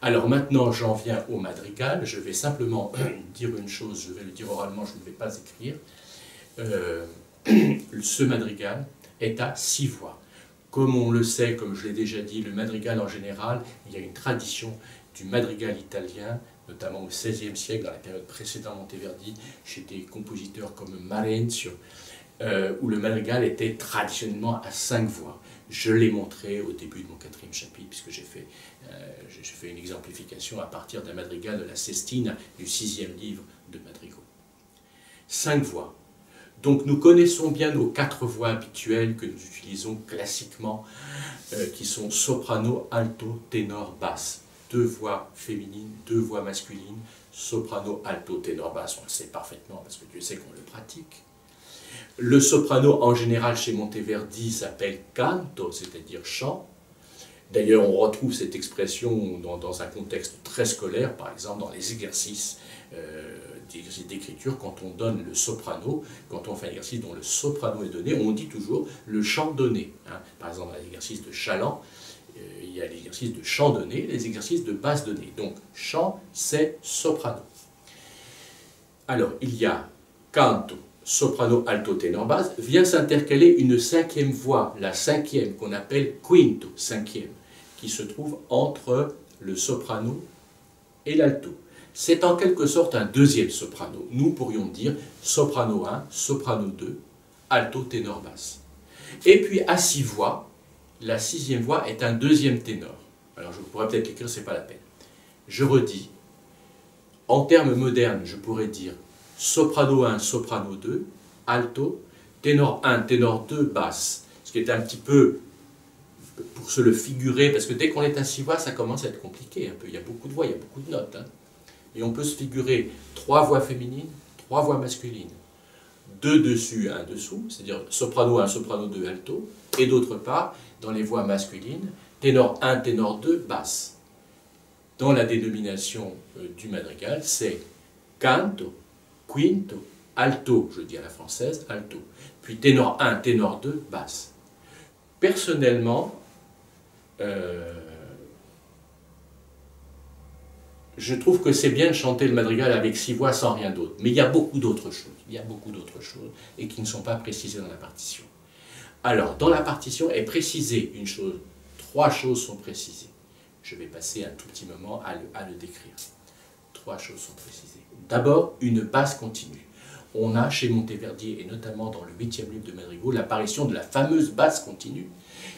Alors maintenant, j'en viens au madrigal. Je vais simplement dire une chose, je vais le dire oralement, je ne vais pas écrire. Ce madrigal est à 6 voix. Comme on le sait, comme je l'ai déjà dit, le madrigal en général, il y a une tradition du madrigal italien, notamment au XVIe siècle, dans la période précédente Monteverdi, chez des compositeurs comme Marenzio, où le madrigal était traditionnellement à 5 voix. Je l'ai montré au début de mon 4e chapitre, puisque j'ai fait une exemplification à partir d'un madrigal de la Sestina, du 6e livre de Madrigaux. 5 voix. Donc nous connaissons bien nos 4 voix habituelles que nous utilisons classiquement, qui sont soprano, alto, ténor, basse. 2 voix féminines, 2 voix masculines, soprano, alto, ténor, basse. On le sait parfaitement parce que Dieu sait qu'on le pratique. Le soprano, en général, chez Monteverdi, s'appelle canto, c'est-à-dire chant. D'ailleurs, on retrouve cette expression dans un contexte très scolaire, par exemple dans les exercices d'écriture, quand on donne le soprano, quand on fait un exercice dont le soprano est donné, on dit toujours le chant donné. Hein. Par exemple, dans l'exercice de chaland, il y a l'exercice de chant donné, les exercices de basse donnée. Donc, chant, c'est soprano. Alors, il y a canto, soprano, alto, ténor, basse, vient s'intercaler une 5e voix, la 5e, qu'on appelle quinto, 5e, qui se trouve entre le soprano et l'alto. C'est en quelque sorte un 2e soprano. Nous pourrions dire soprano 1, soprano 2, alto, ténor, basse. Et puis à 6 voix, la 6e voix est un 2e ténor. Alors je pourrais peut-être l'écrire, ce n'est pas la peine. Je redis, en termes modernes, je pourrais dire soprano 1, soprano 2, alto, ténor 1, ténor 2, basse. Ce qui est un petit peu, pour se le figurer, parce que dès qu'on est à 6 voix, ça commence à être compliqué un peu. Il y a beaucoup de voix, il y a beaucoup de notes. Hein. Et on peut se figurer 3 voix féminines, 3 voix masculines. 2 dessus, 1 dessous, c'est-à-dire soprano 1, soprano 2, alto. Et d'autre part, dans les voix masculines, ténor 1, ténor 2, basse. Dans la dénomination du madrigal, c'est canto, quinto, alto, je dis à la française, alto. Puis ténor 1, ténor 2, basse. Personnellement, je trouve que c'est bien de chanter le madrigal avec 6 voix sans rien d'autre. Mais il y a beaucoup d'autres choses. Il y a beaucoup d'autres choses et qui ne sont pas précisées dans la partition. Alors, dans la partition est précisée une chose. 3 choses sont précisées. Je vais passer un tout petit moment à le décrire. 3 choses sont précisées. D'abord, une basse continue. On a chez Monteverdi, et notamment dans le 8e livre de Madrigaux, l'apparition de la fameuse basse continue,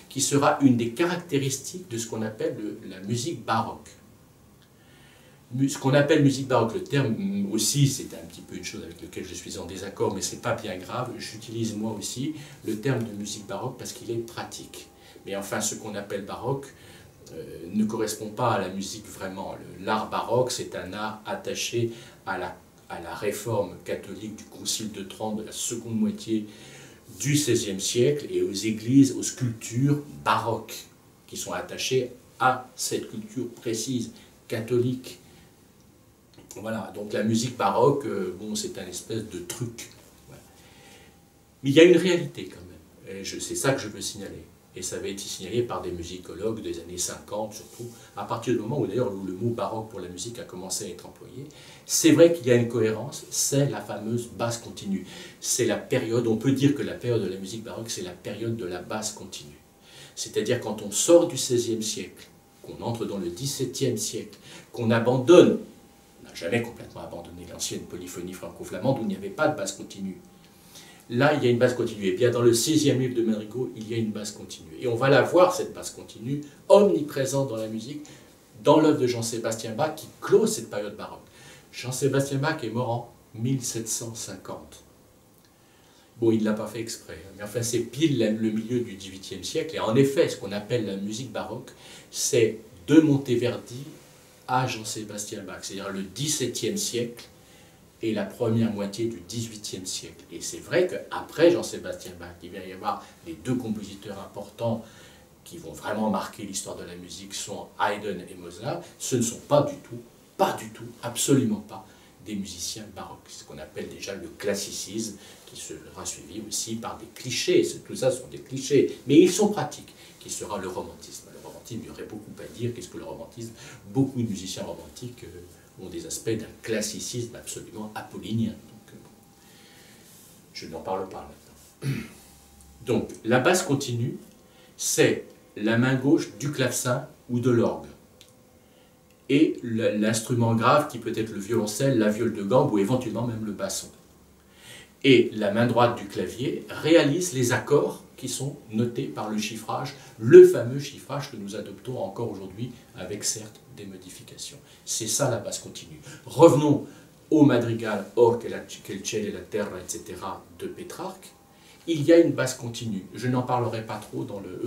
qui sera une des caractéristiques de ce qu'on appelle la musique baroque. Ce qu'on appelle musique baroque, le terme aussi, c'est un petit peu une chose avec laquelle je suis en désaccord, mais ce n'est pas bien grave. J'utilise moi aussi le terme de musique baroque parce qu'il est pratique. Mais enfin, ce qu'on appelle baroque ne correspond pas à la musique vraiment. L'art baroque, c'est un art attaché à la réforme catholique du Concile de Trente de la seconde moitié du XVIe siècle et aux églises, aux sculptures baroques qui sont attachées à cette culture précise, catholique. Voilà, donc la musique baroque, bon, c'est un espèce de truc. Voilà. Mais il y a une réalité quand même, et c'est ça que je veux signaler. Et ça avait été signalé par des musicologues des années 50, surtout, à partir du moment où d'ailleurs le mot baroque pour la musique a commencé à être employé. C'est vrai qu'il y a une cohérence, c'est la fameuse basse continue. C'est la période, on peut dire que la période de la musique baroque, c'est la période de la basse continue. C'est-à-dire quand on sort du XVIe siècle, qu'on entre dans le XVIIe siècle, qu'on abandonne, on n'a jamais complètement abandonné l'ancienne polyphonie franco-flamande où il n'y avait pas de basse continue. Là, il y a une basse continue. Et bien, dans le 6e livre de Madrigaux, il y a une basse continue. Et on va la voir, cette basse continue, omniprésente dans la musique, dans l'œuvre de Jean-Sébastien Bach, qui close cette période baroque. Jean-Sébastien Bach est mort en 1750. Bon, il ne l'a pas fait exprès, mais enfin, c'est pile le milieu du XVIIIe siècle. Et en effet, ce qu'on appelle la musique baroque, c'est de Monteverdi à Jean-Sébastien Bach, c'est-à-dire le XVIIe siècle, et la première moitié du XVIIIe siècle. Et c'est vrai qu'après Jean-Sébastien Bach, il va y avoir les 2 compositeurs importants qui vont vraiment marquer l'histoire de la musique sont Haydn et Mozart. Ce ne sont pas du tout, absolument pas des musiciens baroques. C'est ce qu'on appelle déjà le classicisme, qui sera suivi aussi par des clichés. Tout ça sont des clichés, mais ils sont pratiques, qui sera le romantisme. Le romantisme romantisme, il y aurait beaucoup à dire. Qu'est-ce que le romantisme? Beaucoup de musiciens romantiques ont des aspects d'un classicisme absolument apollinien. Donc, je n'en parle pas maintenant. Donc, la basse continue, c'est la main gauche du clavecin ou de l'orgue. Et l'instrument grave qui peut être le violoncelle, la viole de gambe ou éventuellement même le basson. Et la main droite du clavier réalise les accords qui sont notés par le chiffrage, le fameux chiffrage que nous adoptons encore aujourd'hui avec certes des modifications. C'est ça la basse continue. Revenons au madrigal Or che il cielo e la terra, etc. de Pétrarque. Il y a une basse continue. Je n'en parlerai pas trop dans le...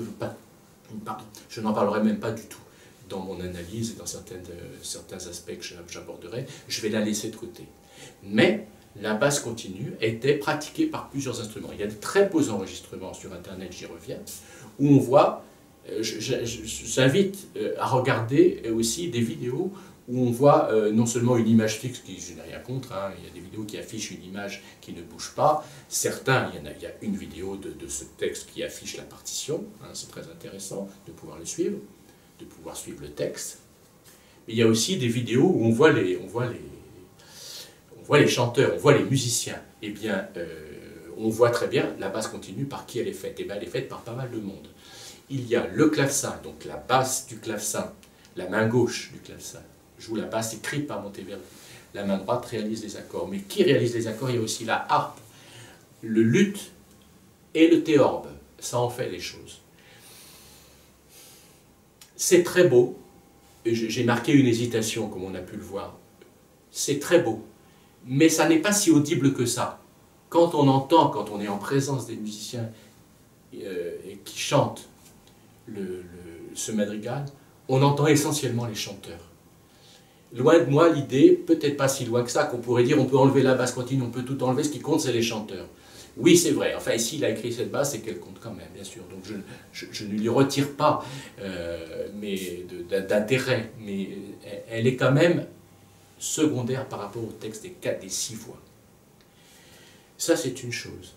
pardon, je n'en parlerai même pas du tout dans mon analyse et dans certains aspects que j'aborderai. Je vais la laisser de côté. Mais la basse continue était pratiquée par plusieurs instruments. Il y a de très beaux enregistrements sur Internet, j'y reviens, où on voit, j'invite à regarder aussi des vidéos où on voit non seulement une image fixe, qui je n'ai rien contre, hein, il y a des vidéos qui affichent une image qui ne bouge pas. Certains, il y a une vidéo de ce texte qui affiche la partition, hein, c'est très intéressant de pouvoir le suivre, de pouvoir suivre le texte. Mais il y a aussi des vidéos où on voit les chanteurs, on voit les musiciens. Eh bien, on voit très bien la basse continue par qui elle est faite. Eh bien, elle est faite par pas mal de monde. Il y a le clavecin, donc la basse du clavecin, la main gauche du clavecin joue la basse écrite par Monteverdi. La main droite réalise les accords. Mais qui réalise les accords? Il y a aussi la harpe, le luth et le théorbe. Ça en fait les choses. C'est très beau. J'ai marqué une hésitation, comme on a pu le voir. C'est très beau. Mais ça n'est pas si audible que ça. Quand on entend, quand on est en présence des musiciens qui chantent ce madrigal, on entend essentiellement les chanteurs. Loin de moi l'idée, peut-être pas si loin que ça, qu'on pourrait dire on peut enlever la basse continue, on peut tout enlever, ce qui compte c'est les chanteurs. Oui, c'est vrai. Enfin, ici, il a écrit cette basse, c'est qu'elle compte quand même, bien sûr. Donc, je ne lui retire pas d'intérêt, mais elle est quand même secondaire par rapport au texte des 6 voix. Ça, c'est une chose.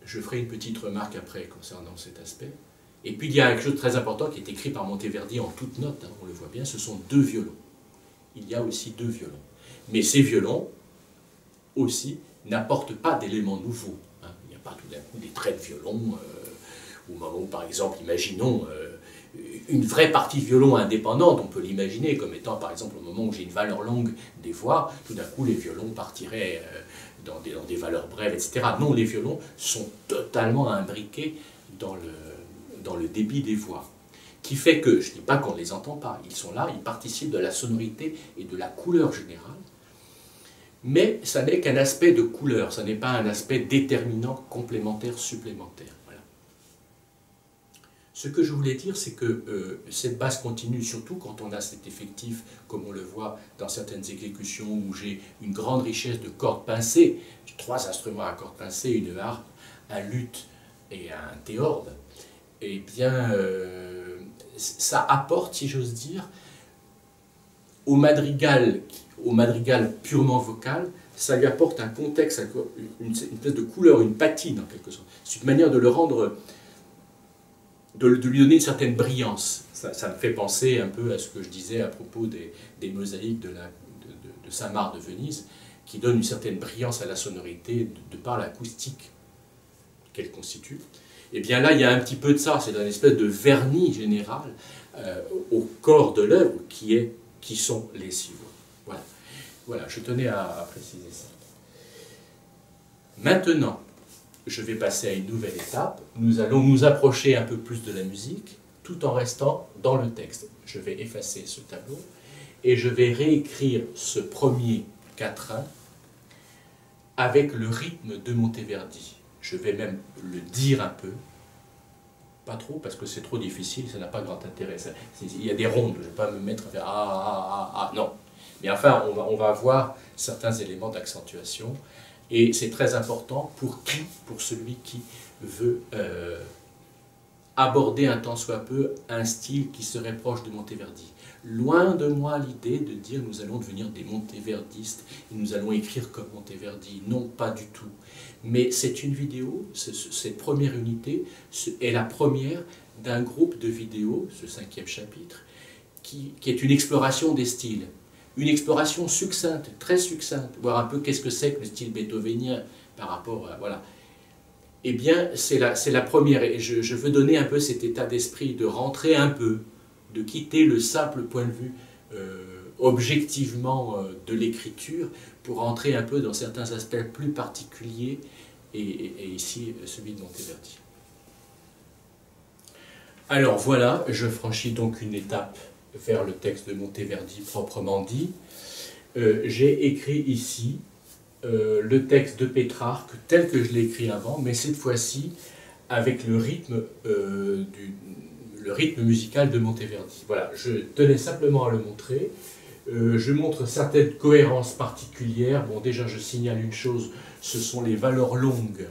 Je ferai une petite remarque après concernant cet aspect. Et puis, il y a quelque chose de très important qui est écrit par Monteverdi en toutes notes, hein, on le voit bien, ce sont 2 violons. Il y a aussi 2 violons. Mais ces violons, aussi, n'apportent pas d'éléments nouveaux. Hein. Il n'y a pas tout d'un coup des traits de violon, au moment où, par exemple, imaginons une vraie partie de violon indépendante, on peut l'imaginer comme étant, par exemple, au moment où j'ai une valeur longue des voix, tout d'un coup, les violons partiraient dans des valeurs brèves, etc. Non, les violons sont totalement imbriqués dans le débit des voix. Qui fait que, je ne dis pas qu'on ne les entend pas, ils sont là, ils participent de la sonorité et de la couleur générale, mais ça n'est qu'un aspect de couleur, ça n'est pas un aspect déterminant, complémentaire, supplémentaire. Voilà. Ce que je voulais dire, c'est que cette basse continue, surtout quand on a cet effectif, comme on le voit dans certaines exécutions où j'ai une grande richesse de cordes pincées, 3 instruments à cordes pincées, une harpe, un luth et un théorbe, eh bien, ça apporte, si j'ose dire, au madrigal purement vocal, ça lui apporte un contexte, une espèce de couleur, une patine en quelque sorte. C'est une manière de le rendre, de lui donner une certaine brillance. Ça me fait penser un peu à ce que je disais à propos des mosaïques de Saint-Marc de Venise, qui donnent une certaine brillance à la sonorité de par l'acoustique qu'elle constitue. Et bien là, il y a un petit peu de ça, c'est une espèce de vernis général au corps de l'œuvre qui sont les 6 voix. Voilà, je tenais à préciser ça. Maintenant, je vais passer à une nouvelle étape. Nous allons nous approcher un peu plus de la musique, tout en restant dans le texte. Je vais effacer ce tableau et je vais réécrire ce premier quatrain avec le rythme de Monteverdi. Je vais même le dire un peu, pas trop parce que c'est trop difficile, ça n'a pas grand intérêt. Il y a des rondes, je ne vais pas me mettre à faire ah, non. Mais enfin, on va avoir certains éléments d'accentuation et c'est très important pour celui qui veut aborder un tant soit peu un style qui serait proche de Monteverdi. Loin de moi l'idée de dire nous allons devenir des monteverdistes et nous allons écrire comme Monteverdi. Non, pas du tout. Mais c'est une vidéo, cette première unité est la première d'un groupe de vidéos, ce 5e chapitre, qui est une exploration des styles. Une exploration succincte, très succincte, voir un peu qu'est-ce que c'est que le style beethovénien par rapport à... Voilà. Eh bien, c'est la première, et je veux donner un peu cet état d'esprit, de rentrer un peu, de quitter le simple point de vue objectivement de l'écriture, pour rentrer un peu dans certains aspects plus particuliers, et ici celui de Monteverdi. Alors voilà, je franchis donc une étape vers le texte de Monteverdi proprement dit. J'ai écrit ici le texte de Pétrarque tel que je l'ai écrit avant, mais cette fois-ci avec le rythme musical de Monteverdi. Voilà, je tenais simplement à le montrer. Je montre certaines cohérences particulières. Bon, déjà, je signale une chose, ce sont les valeurs longues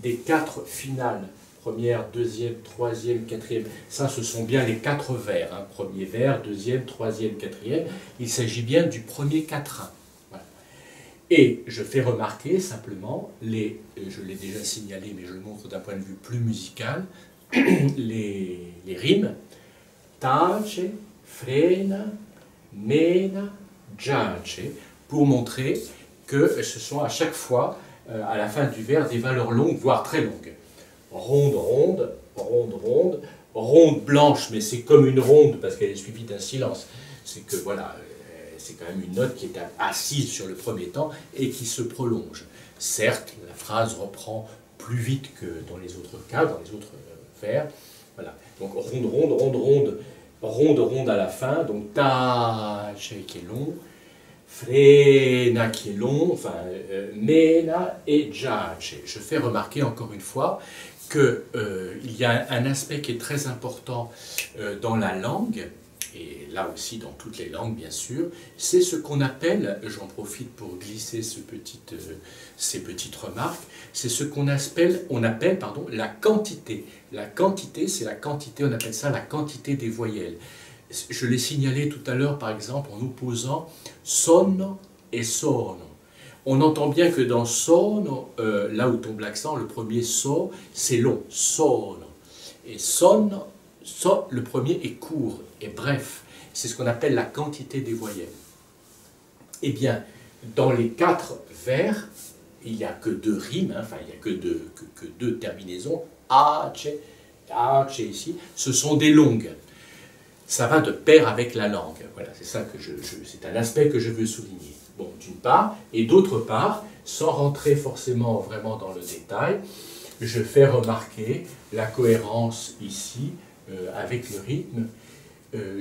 des 4 finales, première, deuxième, troisième, quatrième. Ça, ce sont bien les 4 vers. Hein. Premier vers, deuxième, troisième, quatrième. Il s'agit bien du premier quatrain. Voilà. Et je fais remarquer simplement, je l'ai déjà signalé, mais je le montre d'un point de vue plus musical, les rimes. Tace, frena, mena, giace, pour montrer que ce sont à chaque fois, à la fin du vers, des valeurs longues, voire très longues. Ronde, ronde, ronde, ronde, ronde blanche, mais c'est comme une ronde parce qu'elle est suivie d'un silence. C'est que voilà, c'est quand même une note qui est assise sur le premier temps et qui se prolonge. Certes, la phrase reprend plus vite que dans les autres cas, dans les autres vers. Voilà. Donc ronde, ronde, ronde, ronde, ronde, ronde à la fin, donc tace qui est long, frena qui est long, enfin mena et giace. Je fais remarquer encore une fois qu'il y a un aspect qui est très important dans la langue, et là aussi dans toutes les langues bien sûr, c'est ce qu'on appelle, j'en profite pour glisser ces petites remarques, c'est ce qu'on appelle, la quantité. La quantité, c'est la quantité, on appelle ça la quantité des voyelles. Je l'ai signalé tout à l'heure par exemple en opposant sonno et sono. On entend bien que dans sono, là où tombe l'accent, le premier so, c'est long, sono. Et sonno, le premier est court et bref. C'est ce qu'on appelle la quantité des voyelles. Eh bien, dans les 4 vers, il n'y a que 2 rimes, hein, enfin il n'y a que 2 terminaisons, ace, ace ici, ce sont des longues. Ça va de pair avec la langue. Voilà, c'est ça que c'est un aspect que je veux souligner. Bon, d'une part, et d'autre part, sans rentrer forcément vraiment dans le détail, je fais remarquer la cohérence ici avec le rythme.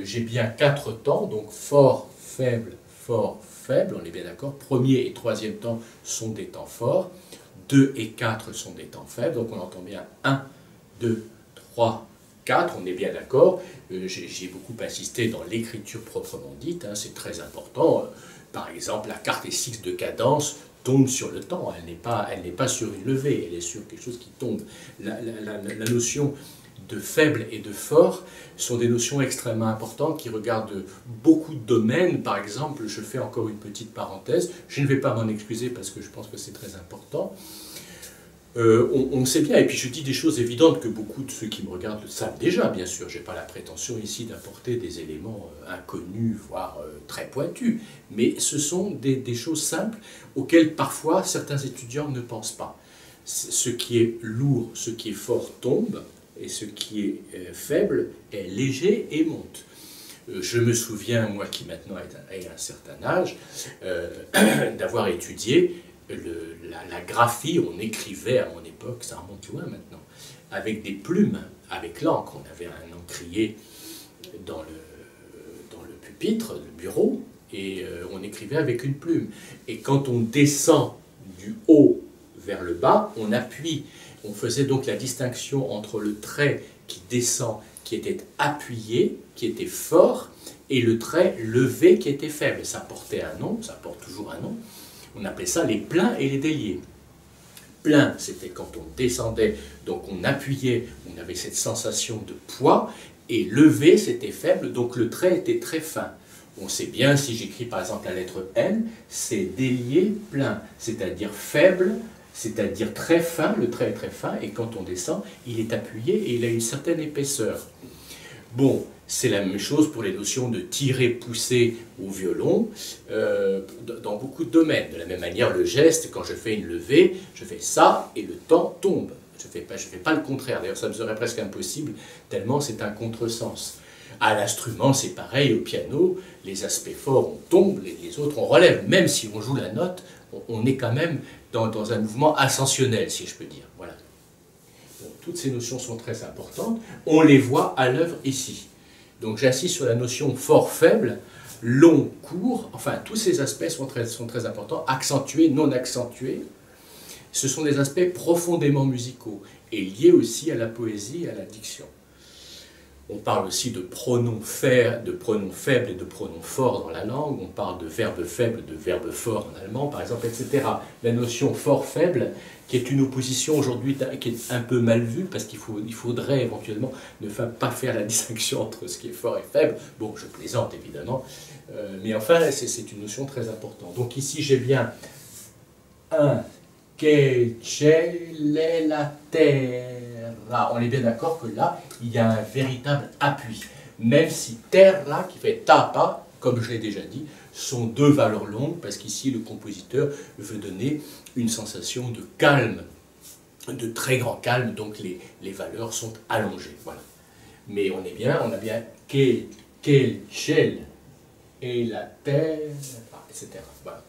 J'ai bien 4 temps, donc fort, faible, on est bien d'accord. Premier et troisième temps sont des temps forts, 2 et 4 sont des temps faibles, donc on entend bien 1, 2, 3, 4, on est bien d'accord. J'ai beaucoup insisté dans l'écriture proprement dite, hein, c'est très important. Par exemple, la carte S6 de cadence tombe sur le temps, elle n'est pas sur une levée, elle est sur quelque chose qui tombe. La notion de faible et de fort sont des notions extrêmement importantes qui regardent beaucoup de domaines. Par exemple, je fais encore une petite parenthèse, je ne vais pas m'en excuser parce que je pense que c'est très important. On sait bien, et puis je dis des choses évidentes que beaucoup de ceux qui me regardent savent déjà, bien sûr. Je n'ai pas la prétention ici d'apporter des éléments inconnus, voire très pointus, mais ce sont des choses simples auxquelles parfois certains étudiants ne pensent pas. Ce qui est lourd, ce qui est fort tombe, et ce qui est faible est léger et monte. Je me souviens, moi qui maintenant ai un certain âge, d'avoir étudié la graphie. On écrivait à mon époque, ça remonte loin maintenant, avec des plumes, avec l'encre. On avait un encrier dans le pupitre, le bureau, et on écrivait avec une plume. Et quand on descend du haut vers le bas, on appuie. On faisait donc la distinction entre le trait qui descend, qui était appuyé, qui était fort, et le trait levé qui était faible. Ça portait un nom, ça porte toujours un nom. On appelait ça les pleins et les déliés. Plein, c'était quand on descendait, donc on appuyait, on avait cette sensation de poids, et levé, c'était faible, donc le trait était très fin. On sait bien, si j'écris par exemple la lettre N, c'est délié plein, c'est-à-dire faible, levé. Voilà, c'est ça que je veux souligner. c'est-à-dire très fin, le trait est très fin, et quand on descend, il est appuyé et il a une certaine épaisseur. Bon, c'est la même chose pour les notions de tirer, pousser au violon, dans beaucoup de domaines. De la même manière, le geste, quand je fais une levée, je fais ça et le temps tombe. Je ne fais pas le contraire, d'ailleurs ça me serait presque impossible, tellement c'est un contresens. À l'instrument, c'est pareil, au piano, les aspects forts, on tombe, les autres, on relève. Même si on joue la note, on est quand même dans un mouvement ascensionnel, si je peux dire. Voilà. Donc, toutes ces notions sont très importantes. On les voit à l'œuvre ici. Donc j'insiste sur la notion fort-faible, long, court, enfin tous ces aspects sont très importants, accentués, non accentués. Ce sont des aspects profondément musicaux et liés aussi à la poésie et à la diction. On parle aussi de pronoms faibles et de pronoms forts dans la langue, on parle de verbes faibles, de verbes forts en allemand par exemple, etc. La notion fort-faible, qui est une opposition aujourd'hui qui est un peu mal vue, parce qu'il faudrait éventuellement ne pas faire la distinction entre ce qui est fort et faible. Bon, je plaisante évidemment, mais enfin c'est une notion très importante. Donc ici j'ai bien un che c'è la terra. On est bien d'accord que là, il y a un véritable appui. Même si terra, qui fait tapa, comme je l'ai déjà dit, sont deux valeurs longues, parce qu'ici le compositeur veut donner une sensation de calme, de très grand calme, donc les valeurs sont allongées. Voilà. Mais on a bien quel ciel et la terre, etc. Voilà.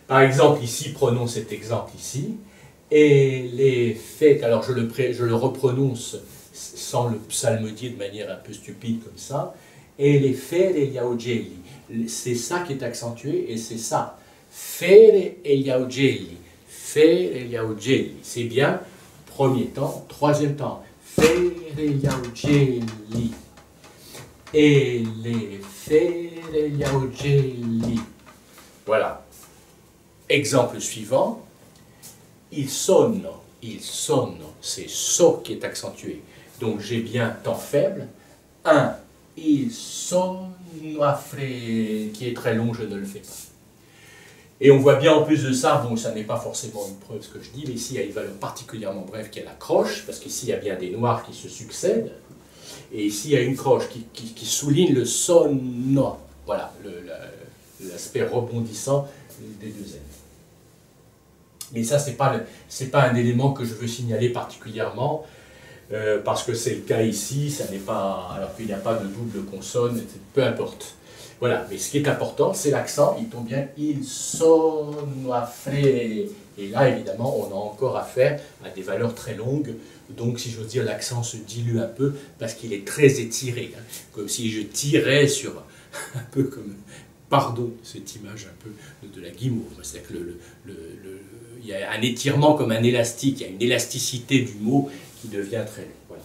Par exemple, ici, prenons cet exemple ici, et les faits, alors je le reprononce sans le psalmodier de manière un peu stupide comme ça, et les faire e gli augelli, c'est ça qui est accentué, et c'est ça, faire e gli augelli, faire e gli augelli, c'est bien, premier temps, troisième temps, faire e gli augelli, e les faire e gli augelli, voilà. Exemple suivant, il sonne, c'est so qui est accentué. Donc j'ai bien temps faible. Un, il sonne qui est très long, je ne le fais pas. Et on voit bien en plus de ça, bon, ça n'est pas forcément une preuve ce que je dis, mais ici il y a une valeur particulièrement brève qui est la croche, parce qu'ici il y a bien des noirs qui se succèdent. Et ici il y a une croche qui souligne le sonne. Voilà, l'aspect rebondissant des deux ailes. Mais ça, ce n'est pas un élément que je veux signaler particulièrement, parce que c'est le cas ici, ça n'est pas, alors qu'il n'y a pas de double consonne, etc. Peu importe. Voilà, mais ce qui est important, c'est l'accent, il tombe bien, il sonne frais. Et là, évidemment, on a encore affaire à des valeurs très longues, donc si j'ose dire, l'accent se dilue un peu, parce qu'il est très étiré, hein, comme si je tirais sur, un peu comme, pardon, cette image un peu de la guimauve, c'est-à-dire que il y a un étirement comme un élastique, il y a une élasticité du mot qui devient très long. Voilà.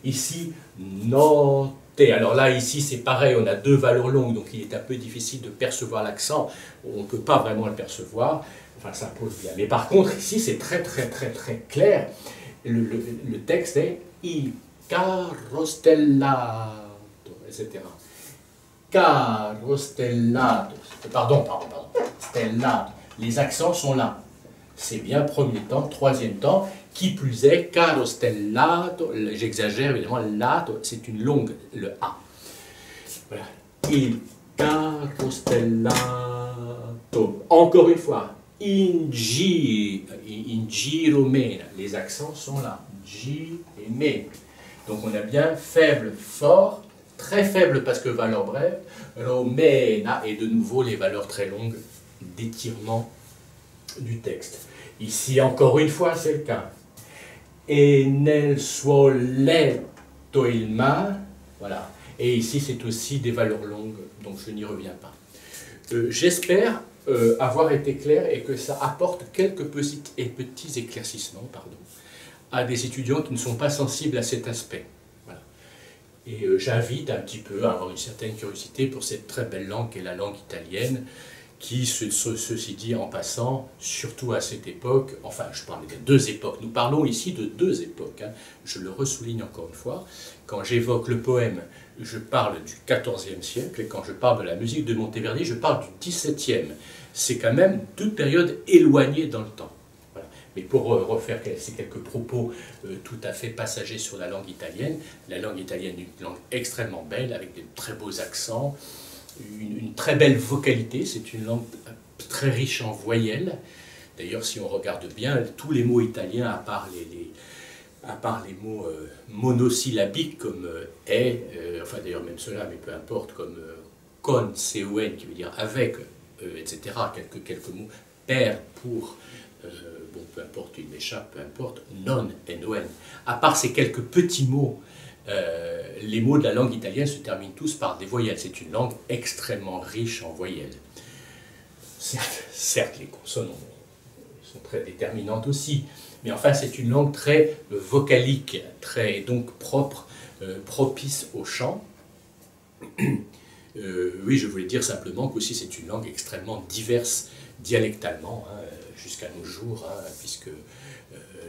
Ici, notez. Alors là, ici, c'est pareil, on a deux valeurs longues, donc il est un peu difficile de percevoir l'accent. On ne peut pas vraiment le percevoir. Enfin, ça pose bien. Mais par contre, ici, c'est très clair. Le texte est il caro stellato, etc. Caro stellato. Pardon. Stellato. Les accents sont là. C'est bien premier temps, troisième temps, qui plus est, caro stellato, j'exagère évidemment, lato, c'est une longue, le A. Voilà. Il caro stellato. Encore une fois, in giro mena, les accents sont là, G et me. Donc on a bien faible, fort, très faible parce que valeur brève, romena, et de nouveau les valeurs très longues d'étirement du texte. Ici, encore une fois, c'est le cas. E nel suo letto il mar, voilà. Et ici, c'est aussi des valeurs longues, donc je n'y reviens pas. J'espère avoir été clair et que ça apporte quelques petits éclaircissements, à des étudiants qui ne sont pas sensibles à cet aspect. Voilà. Et j'invite un petit peu à avoir une certaine curiosité pour cette très belle langue qu'est la langue italienne, qui, ceci dit en passant, surtout à cette époque, enfin je parle de deux époques, nous parlons ici de deux époques, hein, je le ressouligne encore une fois, quand j'évoque le poème, je parle du XIVe siècle, et quand je parle de la musique de Monteverdi, je parle du XVIIe. C'est quand même deux périodes éloignées dans le temps. Voilà. Mais pour refaire ces quelques propos tout à fait passagers sur la langue italienne est une langue extrêmement belle, avec de très beaux accents, une très belle vocalité, c'est une langue très riche en voyelles. D'ailleurs, si on regarde bien, tous les mots italiens, à part les mots monosyllabiques comme est, enfin d'ailleurs même cela, mais peu importe, comme con, con, qui veut dire avec, etc., quelques mots, per, pour, bon, peu importe, il m'échappe, peu importe, non et noen. À part ces quelques petits mots, les mots de la langue italienne se terminent tous par des voyelles. C'est une langue extrêmement riche en voyelles. Certes, les consonnes sont très déterminantes aussi, mais enfin c'est une langue très vocalique, très donc propre, propice au chant. Oui, je voulais dire simplement qu'aussi c'est une langue extrêmement diverse dialectalement, hein, jusqu'à nos jours, hein, puisque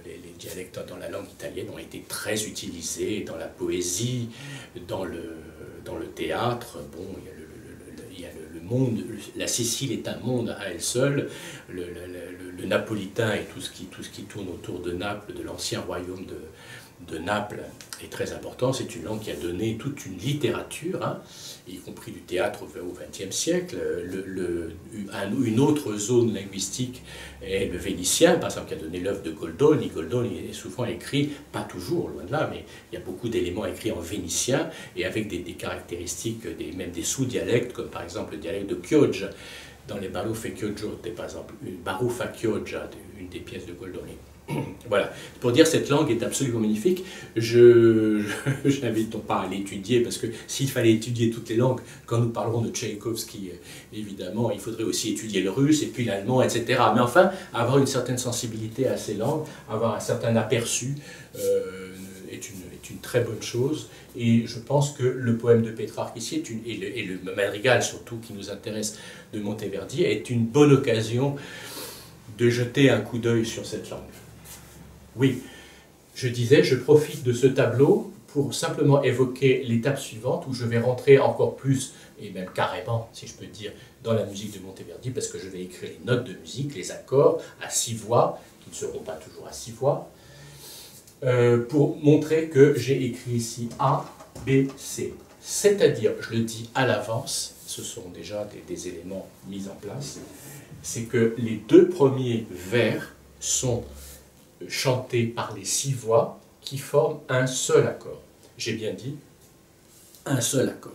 les dialectes dans la langue italienne ont été très utilisés dans la poésie, dans le théâtre. Bon, il y a le monde, la Sicile est un monde à elle seule, le napolitain et tout ce qui tourne autour de Naples, de l'ancien royaume de Naples, est très important. C'est une langue qui a donné toute une littérature, hein, y compris du théâtre au XXe siècle. Une autre zone linguistique est le vénitien, par exemple, qui a donné l'œuvre de Goldoni. Goldoni est souvent écrit, pas toujours, loin de là, mais il y a beaucoup d'éléments écrits en vénitien et avec des caractéristiques, même des sous-dialectes, comme par exemple le dialecte de Chioggia, dans les Baruffe Chioggia, par exemple, Baruffa Chioggia, une des pièces de Goldoni. Voilà, pour dire cette langue est absolument magnifique. Je n'invite pas à l'étudier, parce que s'il fallait étudier toutes les langues, quand nous parlerons de Tchaïkovski, évidemment, il faudrait aussi étudier le russe et puis l'allemand, etc. Mais enfin, avoir une certaine sensibilité à ces langues, avoir un certain aperçu est une très bonne chose. Et je pense que le poème de Pétrarque ici, et le madrigal surtout qui nous intéresse de Monteverdi, est une bonne occasion de jeter un coup d'œil sur cette langue. Oui, je disais, je profite de ce tableau pour simplement évoquer l'étape suivante, où je vais rentrer encore plus, et même carrément, si je peux dire, dans la musique de Monteverdi, parce que je vais écrire les notes de musique, les accords à 6 voix, qui ne seront pas toujours à 6 voix, pour montrer que j'ai écrit ici A, B, C. C'est-à-dire, je le dis à l'avance, ce sont déjà des éléments mis en place, c'est que les 2 premiers vers sont chantés par les 6 voix qui forment un seul accord. J'ai bien dit un seul accord.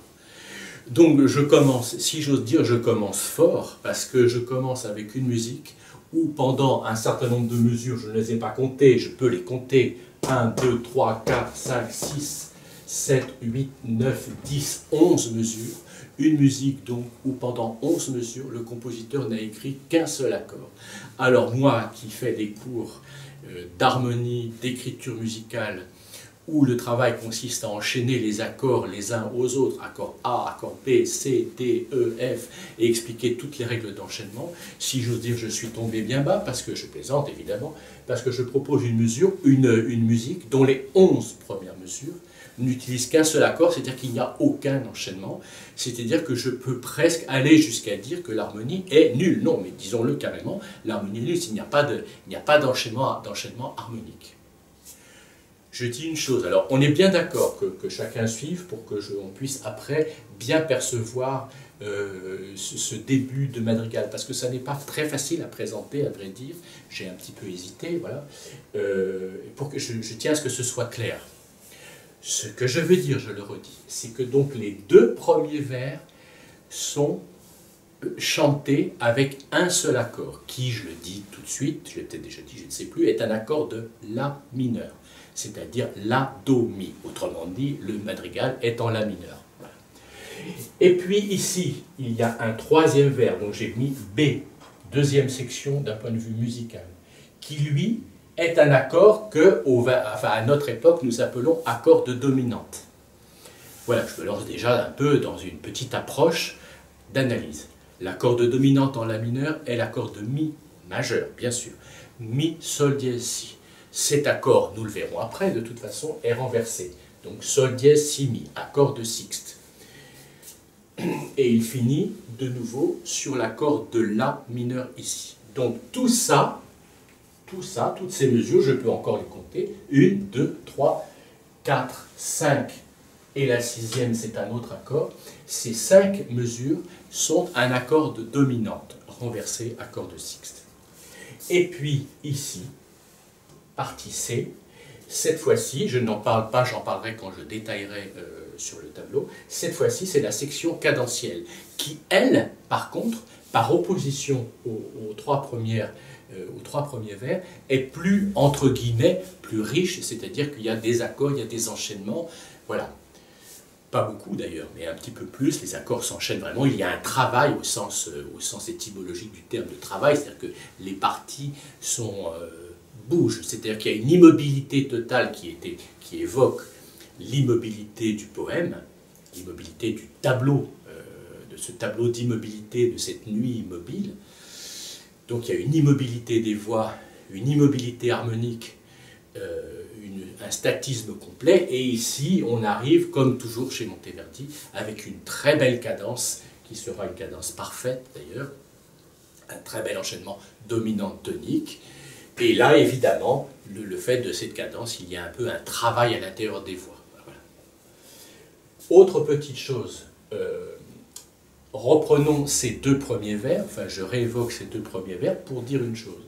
Donc je commence, si j'ose dire, je commence fort, parce que je commence avec une musique où pendant un certain nombre de mesures, je ne les ai pas comptées, je peux les compter, 1, 2, 3, 4, 5, 6, 7, 8, 9, 10, 11 mesures. Une musique donc où pendant 11 mesures, le compositeur n'a écrit qu'un seul accord. Alors moi qui fais des cours d'harmonie, d'écriture musicale, où le travail consiste à enchaîner les accords les uns aux autres, accord A, accord B, C, D, E, F, et expliquer toutes les règles d'enchaînement, si j'ose dire, je suis tombé bien bas, parce que je plaisante évidemment, parce que je propose une musique dont les 11 premières mesures n'utilisent qu'un seul accord, c'est-à-dire qu'il n'y a aucun enchaînement, c'est-à-dire que je peux presque aller jusqu'à dire que l'harmonie est nulle. Non, mais disons-le carrément, l'harmonie est nulle, il n'y a pas d'enchaînement harmonique. Je dis une chose, alors on est bien d'accord que chacun suive pour qu'on puisse après bien percevoir ce début de madrigal, parce que ça n'est pas très facile à présenter, à vrai dire, j'ai un petit peu hésité, voilà, pour que je tiens à ce que ce soit clair. Ce que je veux dire, je le redis, c'est que donc les 2 premiers vers sont chantés avec un seul accord, qui, je le dis tout de suite, je l'ai peut-être déjà dit, je ne sais plus, est un accord de La mineur, c'est-à-dire La, Do, Mi. Autrement dit, le madrigal est en La mineur. Voilà. Et puis ici, il y a un 3e vers, donc j'ai mis B, 2e section d'un point de vue musical, qui lui est un accord que, à notre époque, nous appelons accord de dominante. Voilà, je me lance déjà un peu dans une petite approche d'analyse. L'accord de dominante en La mineur est l'accord de Mi majeur, bien sûr. Mi, Sol, dièse, Si. Cet accord, nous le verrons après, de toute façon, est renversé. Donc Sol, dièse, Si, Mi, accord de sixte. Et il finit de nouveau sur l'accord de La mineur ici. Donc tout ça tout ça, toutes ces mesures, je peux encore les compter. 1, 2, 3, 4, 5, et la sixième, c'est un autre accord. Ces 5 mesures sont un accord de dominante, renversé, accord de sixte. Et puis, ici, partie C, cette fois-ci, je n'en parle pas, j'en parlerai quand je détaillerai sur le tableau, cette fois-ci, c'est la section cadentielle, qui, elle, par contre, par opposition aux trois premiers vers, est plus, entre guillemets, plus riche, c'est-à-dire qu'il y a des accords, il y a des enchaînements, voilà. Pas beaucoup d'ailleurs, mais un petit peu plus, les accords s'enchaînent vraiment, il y a un travail au sens étymologique du terme de travail, c'est-à-dire que les parties bougent, c'est-à-dire qu'il y a une immobilité totale qui évoque l'immobilité du poème, l'immobilité du tableau, de ce tableau d'immobilité, de cette nuit immobile. Donc il y a une immobilité des voix, une immobilité harmonique, un statisme complet, et ici on arrive, comme toujours chez Monteverdi, avec une très belle cadence, qui sera une cadence parfaite d'ailleurs, un très bel enchaînement dominante-tonique, et là évidemment, le fait de cette cadence, il y a un peu un travail à l'intérieur des voix. Voilà. Autre petite chose, reprenons ces 2 premiers vers, enfin je réévoque ces 2 premiers vers pour dire une chose,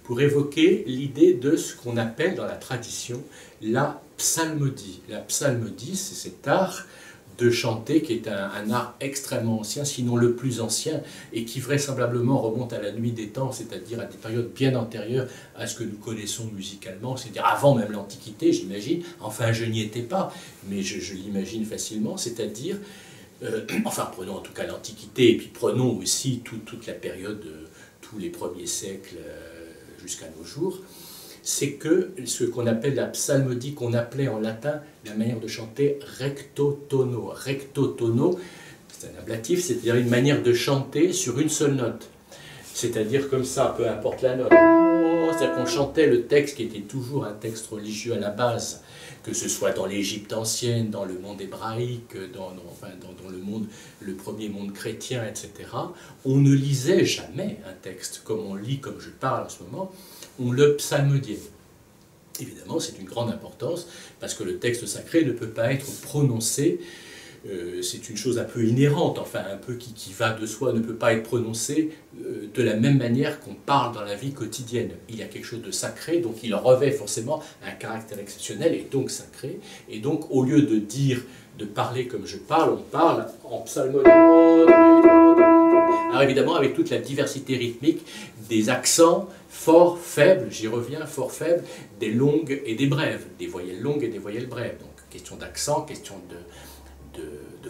pour évoquer l'idée de ce qu'on appelle dans la tradition la psalmodie. La psalmodie, c'est cet art de chanter qui est un art extrêmement ancien, sinon le plus ancien, et qui vraisemblablement remonte à la nuit des temps, c'est-à-dire à des périodes bien antérieures à ce que nous connaissons musicalement, c'est-à-dire avant même l'Antiquité, j'imagine. Enfin, je n'y étais pas, mais je l'imagine facilement, c'est-à-dire, enfin, prenons en tout cas l'Antiquité, et puis prenons aussi toute la période, tous les premiers siècles, jusqu'à nos jours, c'est que ce qu'on appelle la psalmodie, qu'on appelait en latin la manière de chanter recto tono. Recto tono, c'est un ablatif, c'est-à-dire une manière de chanter sur une seule note. C'est-à-dire comme ça, peu importe la note. C'est-à-dire qu'on chantait le texte qui était toujours un texte religieux à la base, que ce soit dans l'Égypte ancienne, dans le monde hébraïque, dans le monde, le premier monde chrétien, etc. On ne lisait jamais un texte comme on lit, comme je parle en ce moment, on le psalmodiait. Évidemment, c'est une grande importance, parce que le texte sacré ne peut pas être prononcé, c'est une chose un peu inhérente, enfin un peu qui va de soi, ne peut pas être prononcé de la même manière qu'on parle dans la vie quotidienne. Il y a quelque chose de sacré, donc il revêt forcément un caractère exceptionnel et donc sacré. Et donc au lieu de parler comme je parle, on parle en psalmodie. Alors évidemment avec toute la diversité rythmique, des accents forts, faibles, j'y reviens, forts, faibles, des longues et des brèves, des voyelles longues et des voyelles brèves. Donc question d'accent, question de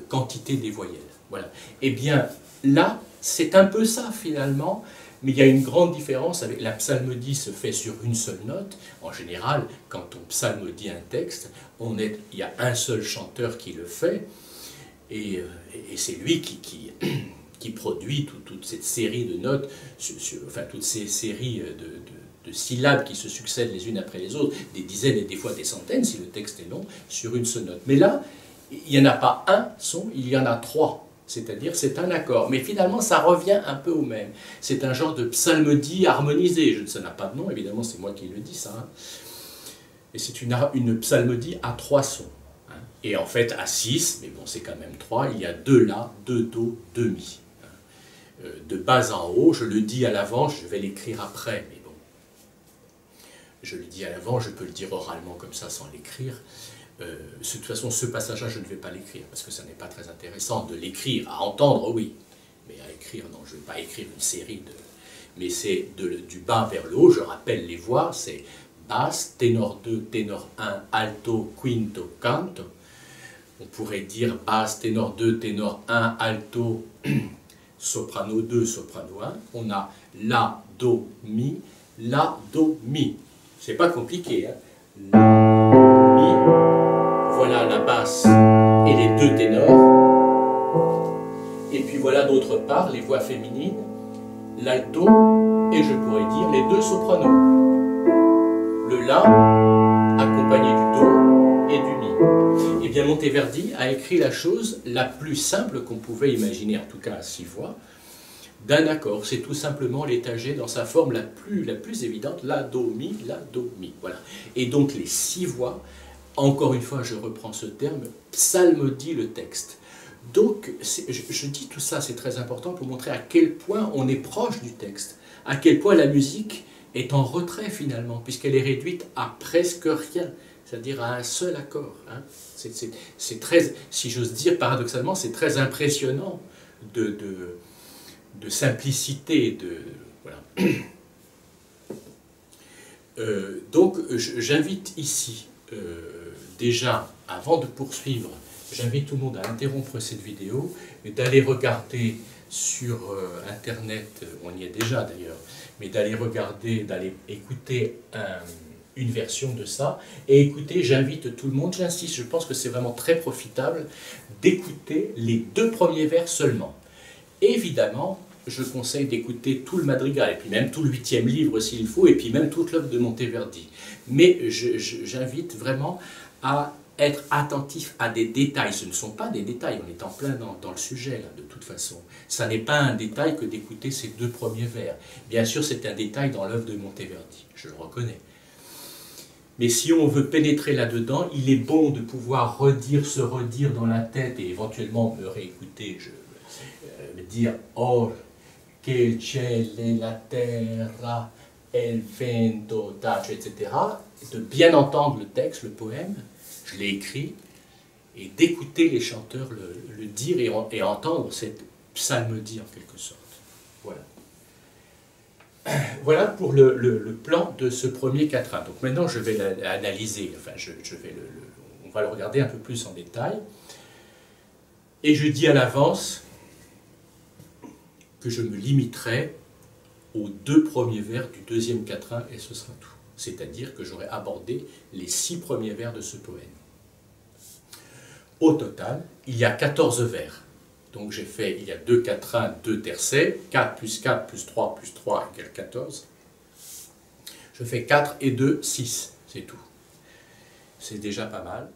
quantité des voyelles. Voilà. Eh bien, là, c'est un peu ça finalement, mais il y a une grande différence avec la psalmodie se fait sur une seule note. En général, quand on psalmodie un texte, il y a un seul chanteur qui le fait, et c'est lui qui produit toute cette série de notes, enfin toutes ces séries de syllabes qui se succèdent les unes après les autres, des dizaines et des fois des centaines, si le texte est long, sur une seule note. Mais là, il n'y en a pas un son, il y en a 3. C'est-à-dire, c'est un accord. Mais finalement, ça revient un peu au même. C'est un genre de psalmodie harmonisée. Ça n'a pas de nom, évidemment, c'est moi qui le dis, ça. Hein. Et c'est une psalmodie à 3 sons. Hein. Et en fait, à 6, mais bon, c'est quand même 3, il y a 2 La, 2 Do, 2 Mi. Hein. De bas en haut, je le dis à l'avant, je vais l'écrire après, mais bon. Je le dis à l'avant, je peux le dire oralement comme ça, sans l'écrire. De toute façon, ce passage-là, je ne vais pas l'écrire, parce que ça n'est pas très intéressant de l'écrire. À entendre, oui, mais à écrire, non, je ne vais pas écrire une série de... Mais c'est du bas vers le haut, je rappelle les voix, c'est basse, ténor 2, ténor 1, alto, quinto, canto. On pourrait dire basse, ténor 2, ténor 1, alto, soprano 2, soprano 1. On a la, do, mi, la, do, mi. C'est pas compliqué, hein. La, mi. Voilà la basse et les 2 ténors. Et puis voilà d'autre part les voix féminines, l'alto et je pourrais dire les 2 sopranos. Le La accompagné du Do et du Mi. Et bien Monteverdi a écrit la chose la plus simple qu'on pouvait imaginer, en tout cas à 6 voix, d'un accord. C'est tout simplement l'étagé dans sa forme la plus évidente, la, do, mi, la, do, mi. Voilà. Et donc les 6 voix, encore une fois je reprends ce terme, psalmodient le texte. Donc je dis tout ça, c'est très important pour montrer à quel point on est proche du texte, à quel point la musique est en retrait finalement, puisqu'elle est réduite à presque rien, c'est-à-dire à un seul accord. Hein. C'est très, si j'ose dire paradoxalement, c'est très impressionnant de simplicité. Voilà. Donc j'invite ici, déjà, avant de poursuivre, j'invite tout le monde à interrompre cette vidéo et d'aller regarder sur Internet, on y est déjà d'ailleurs, mais d'aller regarder, d'aller écouter une version de ça. Et écoutez, j'invite tout le monde, j'insiste, je pense que c'est vraiment très profitable d'écouter les 2 premiers vers seulement. Évidemment, je conseille d'écouter tout le madrigal, et puis même tout le 8e livre s'il faut, et puis même toute l'œuvre de Monteverdi. Mais j'invite vraiment à être attentif à des détails. Ce ne sont pas des détails, on est en plein dans le sujet, là, de toute façon. Ça n'est pas un détail que d'écouter ces 2 premiers vers. Bien sûr, c'est un détail dans l'œuvre de Monteverdi, je le reconnais. Mais si on veut pénétrer là-dedans, il est bon de pouvoir se redire dans la tête, et éventuellement me réécouter, me dire « Or, che il cielo, la terra, el vento, tace, etc. » de bien entendre le texte, le poème, je l'ai écrit, et d'écouter les chanteurs le dire et entendre cette psalmodie en quelque sorte. Voilà. Voilà pour le plan de ce premier quatrain. Donc maintenant je vais l'analyser, enfin on va le regarder un peu plus en détail. Et je dis à l'avance que je me limiterai aux 2 premiers vers du 2e quatrain et ce sera tout. C'est-à-dire que j'aurai abordé les 6 premiers vers de ce poème. Au total, il y a 14 vers. Donc j'ai fait, il y a 2 quatrains, 2 tercets, 4 plus 4 plus 3 plus 3 égale 14. Je fais 4 et 2, 6, c'est tout. C'est déjà pas mal.